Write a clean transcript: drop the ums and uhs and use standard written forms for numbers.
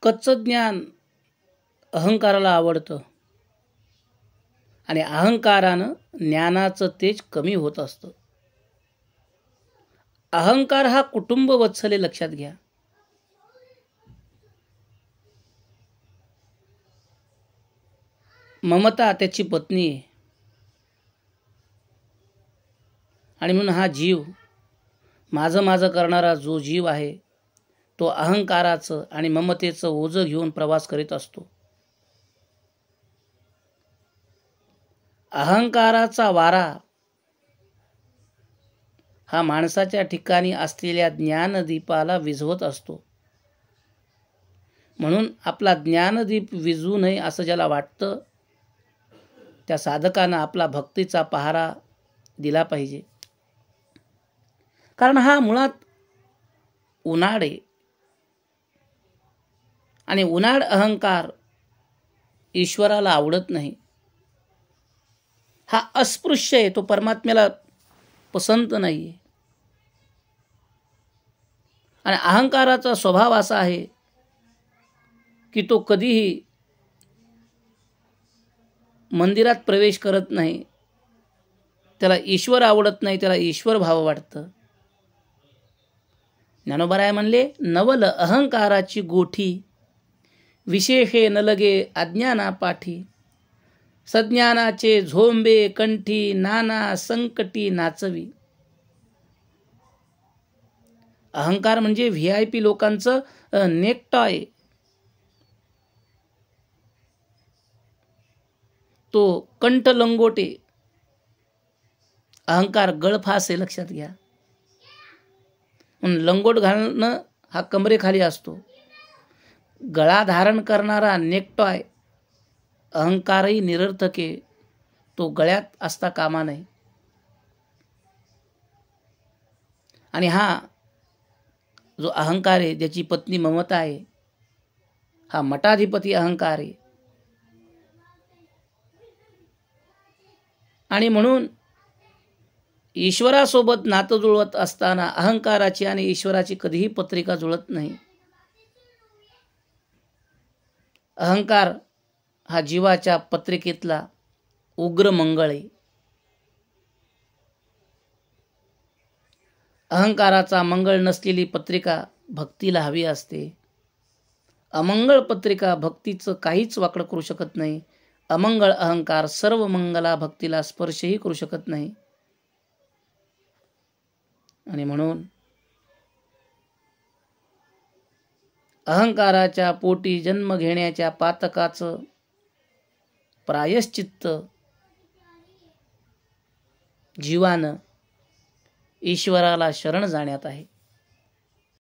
कच्चं ज्ञान अहंकाराला आवडतं आणि अहंकारानं ज्ञानाचं तेज कमी होत असतं. अहंकार हा कुटुंब वत्सले लक्षात घ्या. ममता त्याची पत्नी आहे आणि म्हणून हा जीव माझं माझं करणारा जो जीव आहे तो अहंकाराचं आणि ममतेचं ओझं घेऊन प्रवास करीत असतो. अहंकाराचा वारा हा माणसाच्या ठिकाणी असलेल्या ज्ञानदीपाला विझवत असतो. म्हणून आपला ज्ञानदीप विझू नये असं ज्याला वाटतं त्या साधकानं आपला भक्तीचा पहारा दिला पाहिजे. कारण हा मुळात उनाड आहे आणि उनाड अहंकार ईश्वराला आवडत नाही. हा अस्पृश्य आहे, तो परमात्म्याला पसंत नाही आहे. आणि अहंकाराचा स्वभाव असा आहे की तो कधीही मंदिरात प्रवेश करत नाही. त्याला ईश्वर आवडत नाही, त्याला ईश्वर भाव वाटतं. ज्ञानोबराय म्हणले, नवल अहंकाराची गोठी विशेषे न लगे अज्ञाना पाठी. सज्ञानाचे झोंबे कंठी नाना संकटी नाचवी. अहंकार म्हणजे VIP लोकांचं नेकटॉय. तो कंठ लंगोटे. अहंकार गळफास आहे, लक्षात घ्या. म्हणून लंगोट घालणं हा कमरेखाली असतो. गळा धारण करणारा नेकटॉय अहंकारही निरर्थक आहे, तो गळ्यात असता कामा नये. आणि हा जो अहंकार आहे ज्याची पत्नी ममता आहे हा मठाधिपती अहंकार आहे. आणि म्हणून ईश्वरासोबत नातं जुळवत असताना अहंकाराची आणि ईश्वराची कधीही पत्रिका जुळत नाही. अहंकार हा जीवाच्या पत्रिकेतला उग्र मंगळ आहे. अहंकाराचा मंगळ नसलेली पत्रिका भक्तीला हवी असते. अमंगळ पत्रिका भक्तीचं काहीच वाकडं करू शकत नाही. अमंगळ अहंकार सर्व मंगला भक्तीला स्पर्शही करू शकत नाही. आणि म्हणून अहंकाराच्या पोटी जन्म घेण्याच्या पातकाचं प्रायश्चित्त जीवानं ईश्वराला शरण जाण्यात आहे.